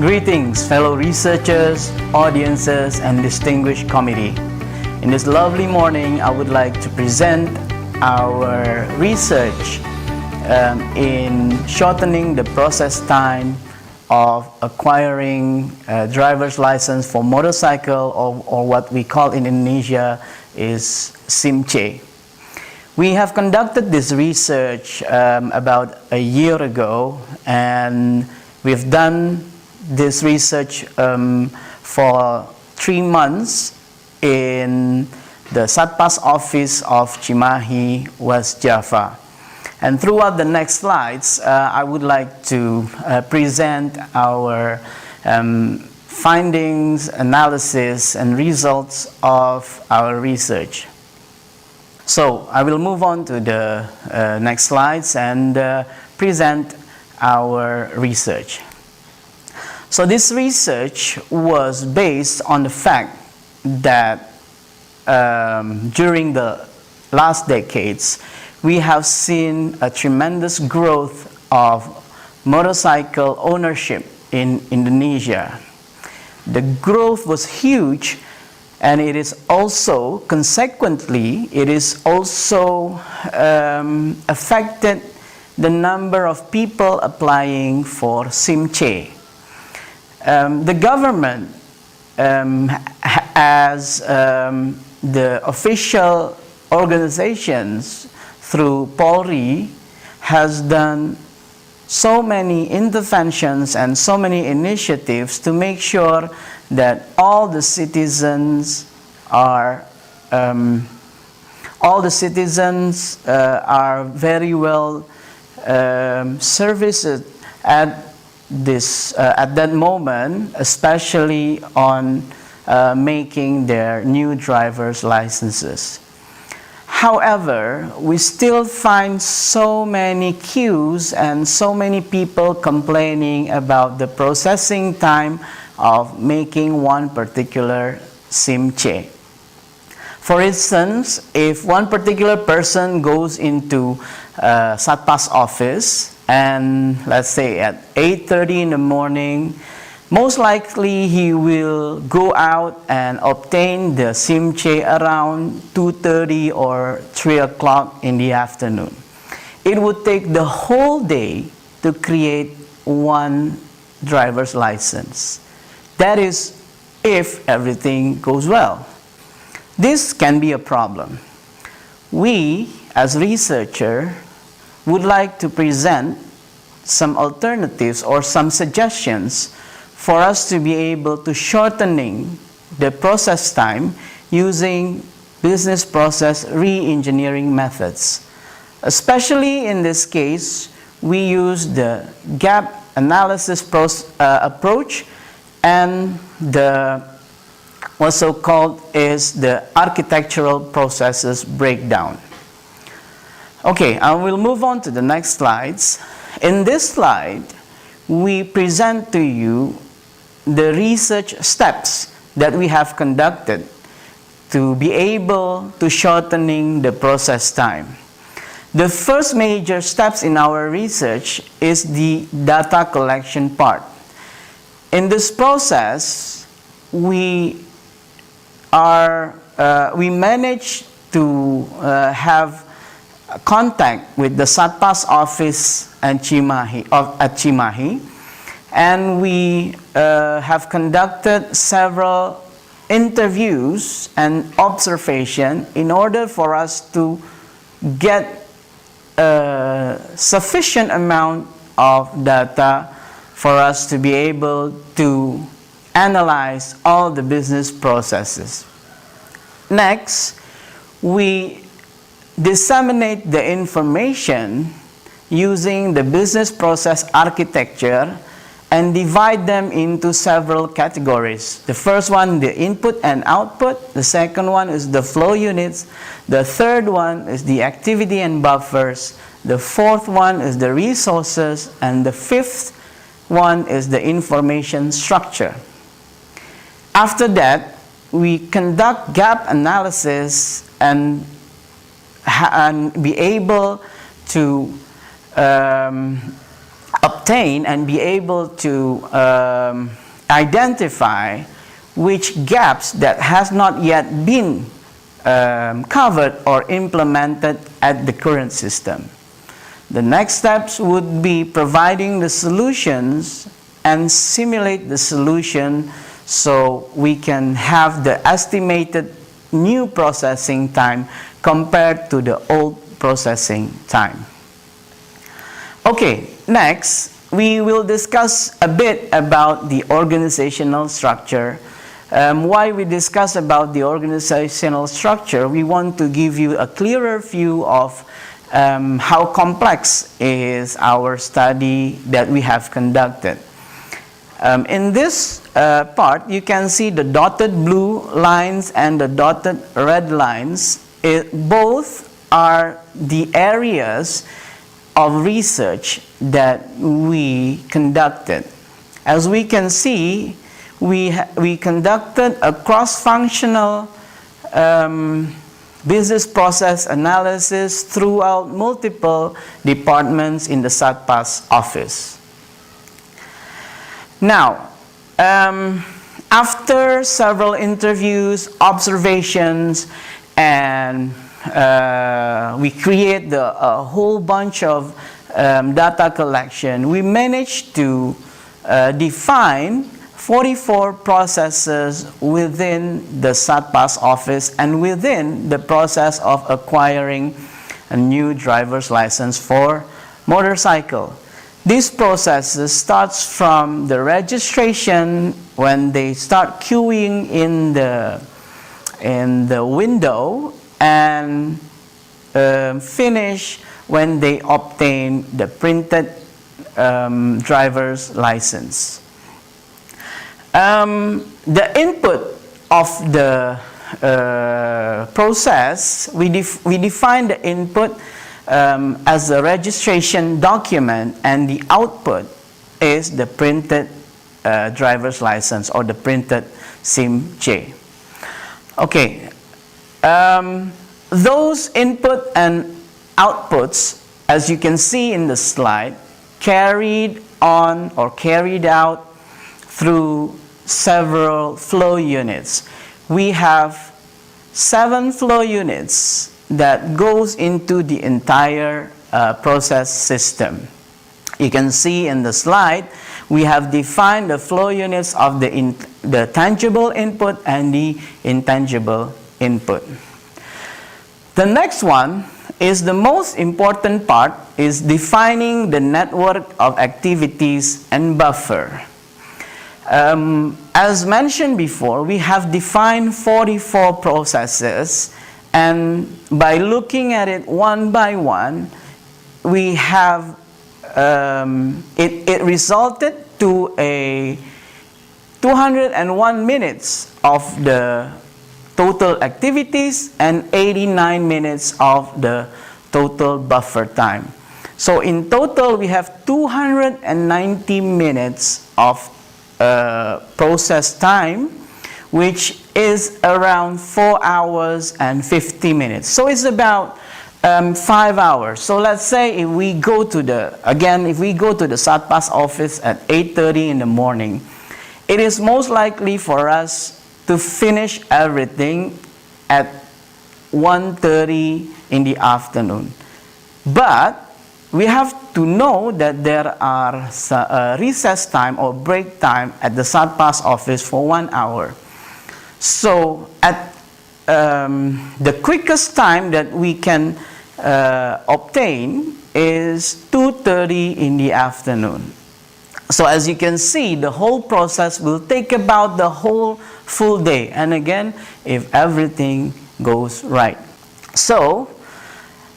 Greetings, fellow researchers, audiences, and distinguished committee. In this lovely morning, I would like to present our research in shortening the process time of acquiring a driver's license for motorcycle, or what we call in Indonesia is SIM-C. We have conducted this research about a year ago, and we've done this research for 3 months in the Satpas office of Cimahi, West Java. And throughout the next slides, I would like to present our findings, analysis, and results of our research. So I will move on to the next slides and present our research. So this research was based on the fact that during the last decades, we have seen a tremendous growth of motorcycle ownership in Indonesia. The growth was huge, and it is also, consequently, it is also affected the number of people applying for SIM-C. The government, as the official organizations through Polri, has done so many interventions and so many initiatives to make sure that all the citizens are very well serviced at that moment, especially on making their new driver's licenses. However, we still find so many queues and so many people complaining about the processing time of making one particular SIM-C. For instance, if one particular person goes into Satpas office, and let's say at 8:30 in the morning, most likely he will go out and obtain the SIM-C around 2:30 or 3 o'clock in the afternoon. It would take the whole day to create one driver's license. That is, if everything goes well. This can be a problem. We, as researchers, would like to present some alternatives or some suggestions for us to be able to shortening the process time using business process re-engineering methods. Especially in this case, we use the gap analysis approach, and the also called is the architectural processes breakdown. Okay, I will move on to the next slides. In this slide, we present to you the research steps that we have conducted to be able to shortening the process time. The first major steps in our research is the data collection part. In this process, we managed to have contact with the Satpas office at Cimahi, and we have conducted several interviews and observation in order for us to get a sufficient amount of data for us to be able to analyze all the business processes. Next, we disseminate the information using the business process architecture and divide them into several categories. The first one, the input and output. The second one is the flow units. The third one is the activity and buffers. The fourth one is the resources. And the fifth one is the information structure. After that, we conduct gap analysis and be able to obtain and be able to identify which gaps that has not yet been covered or implemented at the current system. The next steps would be providing the solutions and simulate the solution so we can have the estimated new processing time compared to the old processing time. Okay, next we will discuss a bit about the organizational structure. Why we discuss about the organizational structure, we want to give you a clearer view of how complex is our study that we have conducted. In this part, you can see the dotted blue lines and the dotted red lines. Both are the areas of research that we conducted. As we can see, we conducted a cross-functional business process analysis throughout multiple departments in the SATPAS office. Now, after several interviews, observations, and we create a whole bunch of data collection, we managed to define 44 processes within the SATPAS office and within the process of acquiring a new driver's license for motorcycle. These processes starts from the registration when they start queuing in the window and finish when they obtain the printed driver's license. The input of the process, we define the input as a registration document, and the output is the printed driver's license or the printed SIM-J. Okay, those input and outputs, as you can see in the slide, carried on or carried out through several flow units. We have 7 flow units that goes into the entire process system. You can see in the slide, we have defined the flow units of the tangible input and the intangible input. The next one is the most important part, is defining the network of activities and buffer. As mentioned before, we have defined 44 processes, and by looking at it one by one, we have it resulted to a 201 minutes of the total activities and 89 minutes of the total buffer time. So in total, we have 290 minutes of process time, which is around 4 hours and 50 minutes. So it's about 5 hours. So let's say if we go to the SATPAS office at 8:30 in the morning, it is most likely for us to finish everything at 1:30 in the afternoon. But we have to know that there are recess time or break time at the SATPAS office for 1 hour. So at the quickest time that we can obtain is 2:30 in the afternoon. So as you can see, the whole process will take about the whole full day, and again, if everything goes right. So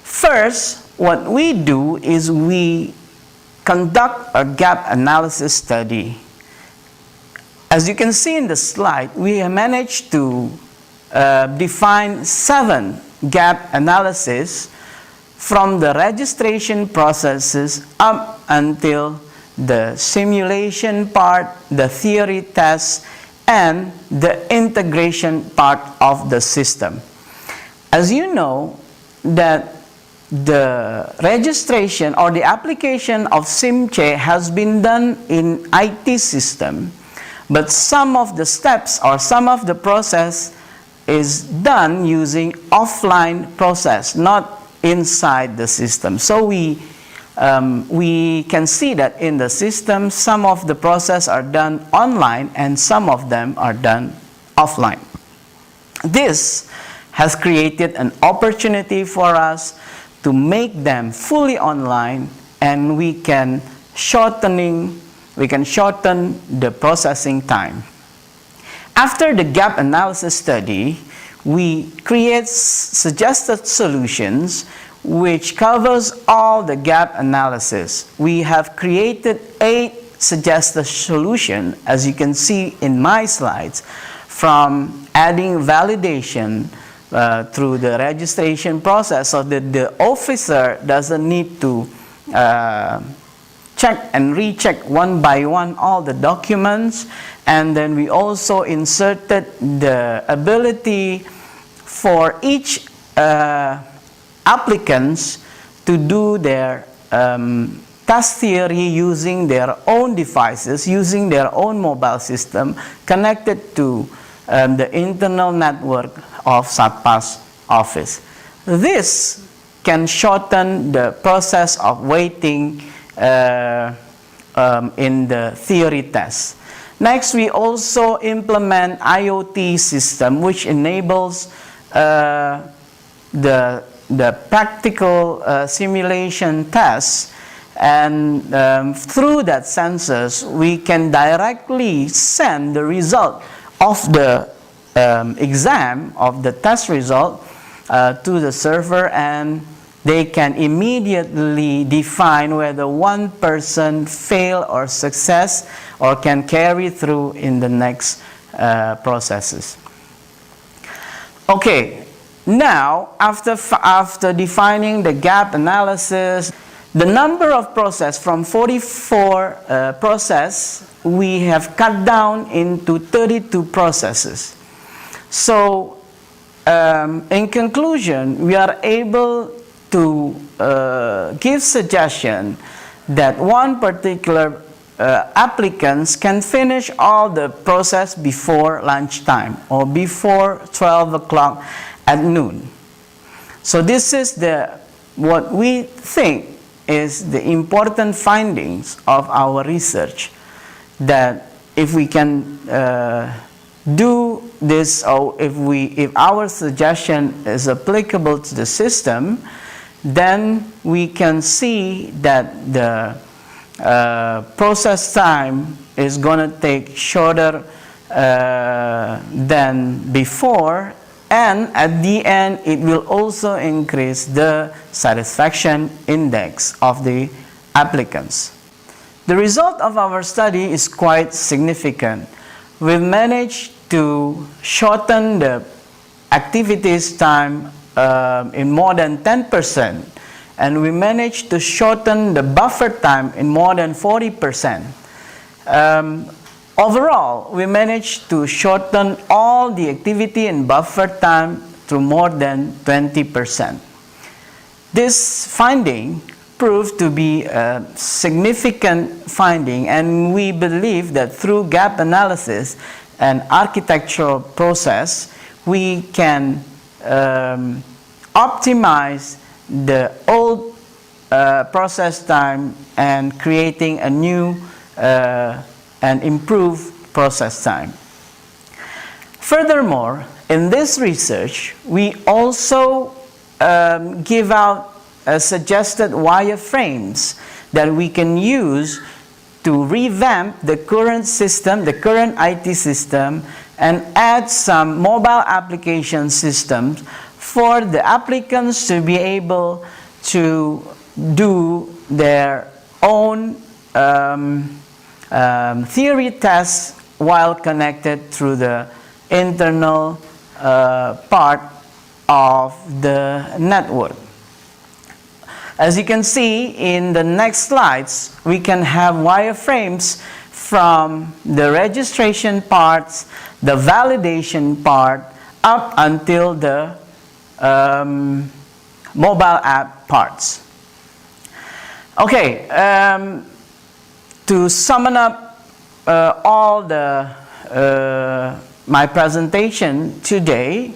first, what we do is we conduct a gap analysis study. As you can see in the slide, we have managed to define 7 gap analysis from the registration processes up until the simulation part, the theory test, and the integration part of the system. As you know, that the registration or the application of SIMCE has been done in IT system, but some of the steps or some of the process is done using offline process, not inside the system. So we can see that in the system, some of the process are done online and some of them are done offline. This has created an opportunity for us to make them fully online, and we can shorten the processing time. After the gap analysis study, we create suggested solutions which covers all the gap analysis. We have created 8 suggested solutions, as you can see in my slides, from adding validation through the registration process, so that the officer doesn't need to check and recheck one by one all the documents. And then we also inserted the ability for each applicants to do their test theory using their own devices, using their own mobile system connected to the internal network of SATPAS office. This can shorten the process of waiting in the theory test. Next, we also implement IoT system, which enables the practical simulation tests, and through that sensors we can directly send the result of the exam, of the test result, to the server, and they can immediately define whether one person failed or success or can carry through in the next processes. Okay, now after defining the gap analysis, the number of process from 44 process we have cut down into 32 processes. So in conclusion, we are able to give suggestion that one particular applicants can finish all the process before lunchtime or before 12 o'clock at noon. So this is what we think is the important findings of our research, that if we can do this, or if our suggestion is applicable to the system, then we can see that the process time is going to take shorter than before, and at the end it will also increase the satisfaction index of the applicants. The result of our study is quite significant. We've managed to shorten the activities time in more than 10%, and we managed to shorten the buffer time in more than 40%. Overall, we managed to shorten all the activity and buffer time to more than 20%. This finding proved to be a significant finding, and we believe that through gap analysis and architectural process, we can optimize the old process time and creating a new and improved process time. Furthermore, in this research, we also give out suggested wireframes that we can use to revamp the current system, the current IT system, and add some mobile application systems for the applicants to be able to do their own theory tests while connected through the internal part of the network. As you can see in the next slides, we can have wireframes from the registration parts, the validation part, up until the mobile app parts. Okay, to sum up all my presentation today,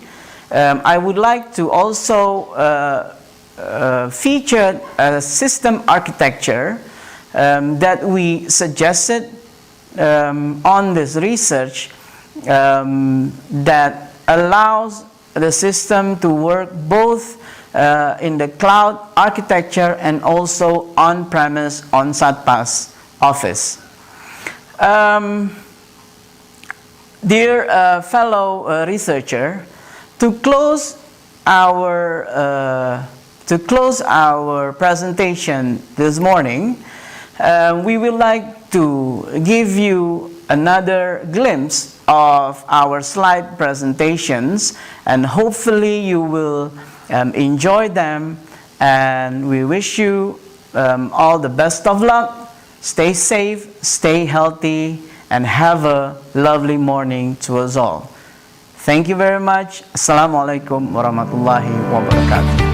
I would like to also feature a system architecture that we suggested on this research that allows the system to work both in the cloud architecture and also on-premise on SATPAS office. Dear fellow researcher, to close our presentation this morning, we would like to give you another glimpse of our slide presentations, and hopefully you will enjoy them, and we wish you all the best of luck. Stay safe, stay healthy, and have a lovely morning to us all. Thank you very much. Assalamualaikum warahmatullahi wabarakatuh.